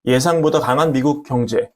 예상보다 강한 미국 경제,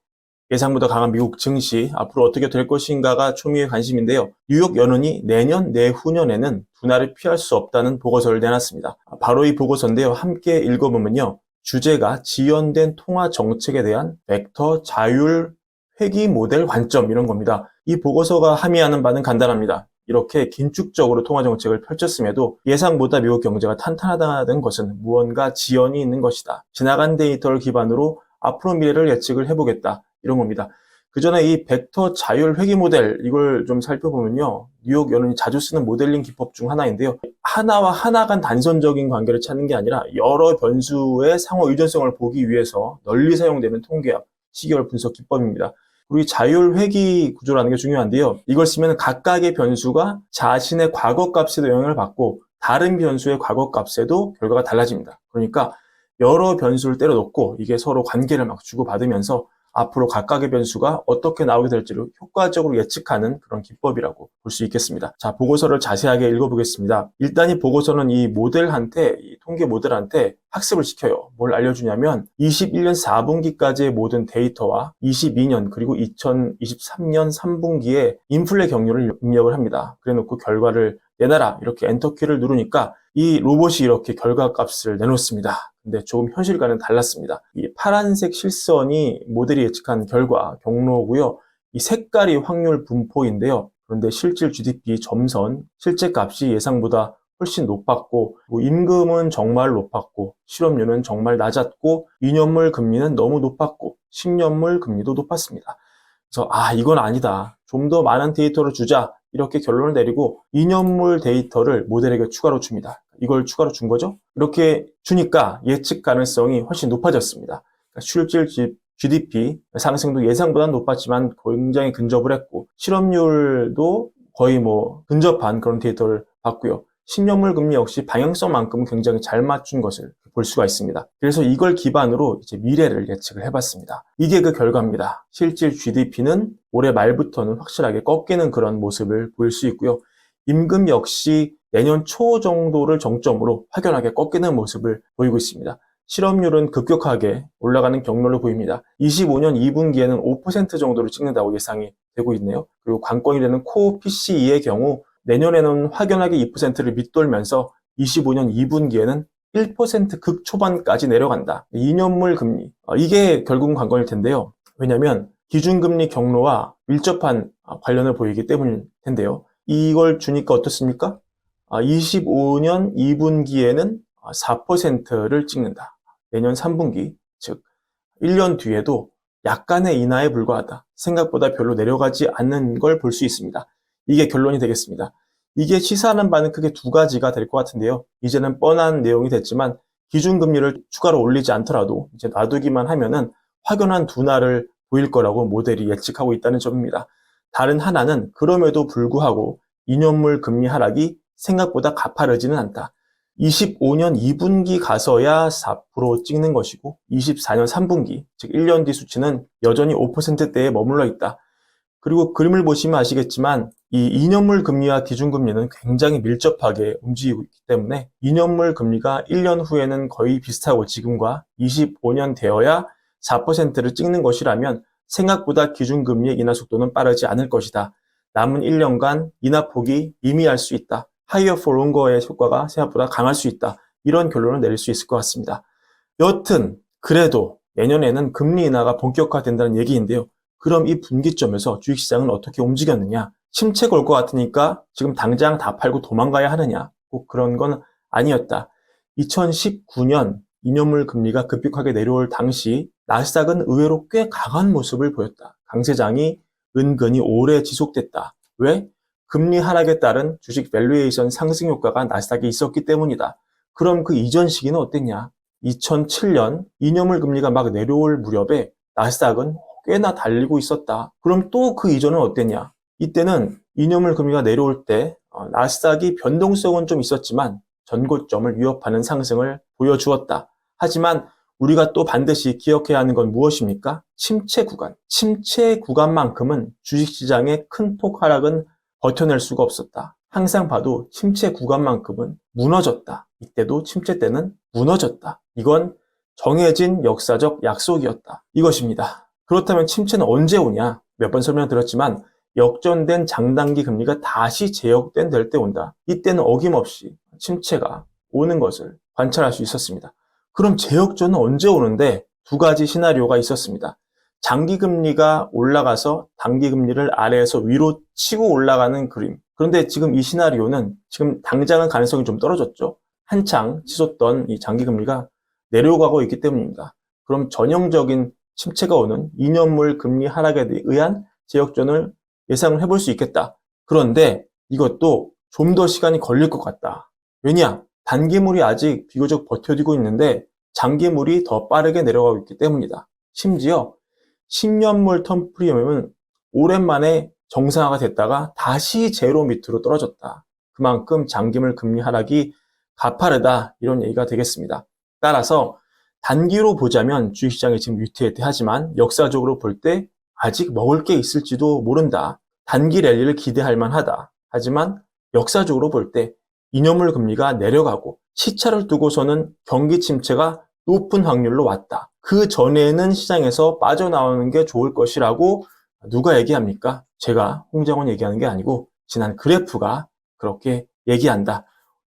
예상보다 강한 미국 증시, 앞으로 어떻게 될 것인가가 초미의 관심인데요. 뉴욕 연은이 내년, 내후년에는 둔화를 피할 수 없다는 보고서를 내놨습니다. 바로 이 보고서인데요. 함께 읽어보면요. 주제가 지연된 통화 정책에 대한 벡터 자율 회귀 모델 관점 이런 겁니다. 이 보고서가 함의하는 바는 간단합니다. 이렇게 긴축적으로 통화 정책을 펼쳤음에도 예상보다 미국 경제가 탄탄하다는 것은 무언가 지연이 있는 것이다. 지나간 데이터를 기반으로 앞으로 미래를 예측을 해보겠다. 이런 겁니다. 그 전에 이 벡터 자율 회귀 모델 이걸 좀 살펴보면요. 뉴욕 연은이 자주 쓰는 모델링 기법 중 하나인데요. 하나와 하나 간 단선적인 관계를 찾는 게 아니라 여러 변수의 상호 유전성을 보기 위해서 널리 사용되는 통계학, 시계열 분석 기법입니다. 그리고 이 자율 회귀 구조라는 게 중요한데요. 이걸 쓰면 각각의 변수가 자신의 과거 값에도 영향을 받고 다른 변수의 과거 값에도 결과가 달라집니다. 그러니까 여러 변수를 때려 넣고 이게 서로 관계를 막 주고받으면서 앞으로 각각의 변수가 어떻게 나오게 될지를 효과적으로 예측하는 그런 기법이라고 볼 수 있겠습니다. 자, 보고서를 자세하게 읽어보겠습니다. 일단 이 보고서는 이 모델한테, 이 통계 모델한테 학습을 시켜요. 뭘 알려주냐면 21년 4분기까지의 모든 데이터와 22년 그리고 2023년 3분기에 인플레 경로를 입력을 합니다. 그래 놓고 결과를 내놔라 이렇게 엔터키를 누르니까 이 로봇이 이렇게 결과값을 내놓습니다. 근데 조금 현실과는 달랐습니다. 이 파란색 실선이 모델이 예측한 결과 경로고요. 이 색깔이 확률 분포인데요. 그런데 실질 GDP 점선, 실제 값이 예상보다 훨씬 높았고 임금은 정말 높았고 실업률은 정말 낮았고 2년물 금리는 너무 높았고 10년물 금리도 높았습니다. 그래서 이건 아니다. 좀 더 많은 데이터를 주자. 이렇게 결론을 내리고 2년물 데이터를 모델에게 추가로 줍니다. 이걸 추가로 준 거죠. 이렇게 주니까 예측 가능성이 훨씬 높아졌습니다. 그러니까 실질 GDP 상승도 예상보다는 높았지만 굉장히 근접을 했고 실업률도 거의 근접한 그런 데이터를 봤고요. 10년물 금리 역시 방향성만큼은 굉장히 잘 맞춘 것을 볼 수가 있습니다. 그래서 이걸 기반으로 이제 미래를 예측을 해봤습니다. 이게 그 결과입니다. 실질 GDP는 올해 말부터는 확실하게 꺾이는 그런 모습을 보일 수 있고요. 임금 역시 내년 초 정도를 정점으로 확연하게 꺾이는 모습을 보이고 있습니다. 실업률은 급격하게 올라가는 경로를 보입니다. 25년 2분기에는 5% 정도를 찍는다고 예상이 되고 있네요. 그리고 관건이 되는 코어 PCE의 경우 내년에는 확연하게 2%를 밑돌면서 25년 2분기에는 1% 극초반까지 내려간다. 2년물 금리. 이게 결국은 관건일 텐데요. 왜냐하면 기준금리 경로와 밀접한 관련을 보이기 때문일 텐데요. 이걸 주니까 어떻습니까? 25년 2분기에는 4%를 찍는다. 내년 3분기, 즉 1년 뒤에도 약간의 인하에 불과하다. 생각보다 별로 내려가지 않는 걸 볼 수 있습니다. 이게 결론이 되겠습니다. 이게 시사하는 바는 크게 두 가지가 될 것 같은데요. 이제는 뻔한 내용이 됐지만 기준금리를 추가로 올리지 않더라도 이제 놔두기만 하면은 확연한 둔화를 보일 거라고 모델이 예측하고 있다는 점입니다. 다른 하나는 그럼에도 불구하고 2년물 금리 하락이 생각보다 가파르지는 않다. 25년 2분기 가서야 4% 찍는 것이고 24년 3분기, 즉 1년 뒤 수치는 여전히 5%대에 머물러 있다. 그리고 그림을 보시면 아시겠지만 이 2년물 금리와 기준금리는 굉장히 밀접하게 움직이고 있기 때문에 2년물 금리가 1년 후에는 거의 비슷하고 지금과 25년 되어야 4%를 찍는 것이라면 생각보다 기준금리의 인하 속도는 빠르지 않을 것이다. 남은 1년간 인하폭이 미미할 수 있다. higher for longer의 효과가 생각보다 강할 수 있다. 이런 결론을 내릴 수 있을 것 같습니다. 여튼 그래도 내년에는 금리 인하가 본격화된다는 얘기인데요. 그럼 이 분기점에서 주식시장은 어떻게 움직였느냐? 침체가 올 것 같으니까 지금 당장 다 팔고 도망가야 하느냐? 꼭 그런 건 아니었다. 2019년 2년물 금리가 급격하게 내려올 당시 나스닥은 의외로 꽤 강한 모습을 보였다. 강세장이 은근히 오래 지속됐다. 왜? 금리 하락에 따른 주식 밸류에이션 상승 효과가 나스닥에 있었기 때문이다. 그럼 그 이전 시기는 어땠냐? 2007년 2년물 금리가 막 내려올 무렵에 나스닥은 꽤나 달리고 있었다. 그럼 또 그 이전은 어땠냐? 이때는 2년물 금리가 내려올 때 나스닥이 변동성은 좀 있었지만 전고점을 위협하는 상승을 보여주었다. 하지만 우리가 또 반드시 기억해야 하는 건 무엇입니까? 침체 구간. 침체 구간만큼은 주식시장의 큰 폭 하락은 버텨낼 수가 없었다. 항상 봐도 침체 구간만큼은 무너졌다. 이때도 침체 때는 무너졌다. 이건 정해진 역사적 약속이었다. 이것입니다. 그렇다면 침체는 언제 오냐? 몇 번 설명드렸지만 역전된 장단기 금리가 다시 재역될 때 온다. 이때는 어김없이 침체가 오는 것을 관찰할 수 있었습니다. 그럼 재역전은 언제 오는데? 두 가지 시나리오가 있었습니다. 장기금리가 올라가서 단기금리를 아래에서 위로 치고 올라가는 그림. 그런데 지금 이 시나리오는 지금 당장은 가능성이 좀 떨어졌죠. 한창 치솟던 이 장기금리가 내려가고 있기 때문입니다. 그럼 전형적인 침체가 오는 2년물 금리 하락에 의한 재역전을 예상을 해볼 수 있겠다. 그런데 이것도 좀 더 시간이 걸릴 것 같다. 왜냐? 단기물이 아직 비교적 버텨지고 있는데 장기물이 더 빠르게 내려가고 있기 때문이다. 심지어 10년물 텀 프리미엄은 오랜만에 정상화가 됐다가 다시 제로 밑으로 떨어졌다. 그만큼 장기물 금리 하락이 가파르다, 이런 얘기가 되겠습니다. 따라서 단기로 보자면 주식시장이 지금 위태위태하지만 역사적으로 볼 때 아직 먹을 게 있을지도 모른다. 단기 랠리를 기대할 만하다. 하지만 역사적으로 볼 때 2년물 금리가 내려가고 시차를 두고서는 경기 침체가 높은 확률로 왔다. 그 전에는 시장에서 빠져나오는 게 좋을 것이라고 누가 얘기합니까? 제가 홍장원 얘기하는 게 아니고 지난 그래프가 그렇게 얘기한다.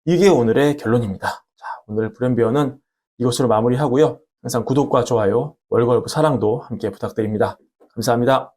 이게 오늘의 결론입니다. 자, 오늘 브랜비어는 이것으로 마무리하고요. 항상 구독과 좋아요, 월걸프 사랑도 함께 부탁드립니다. 감사합니다.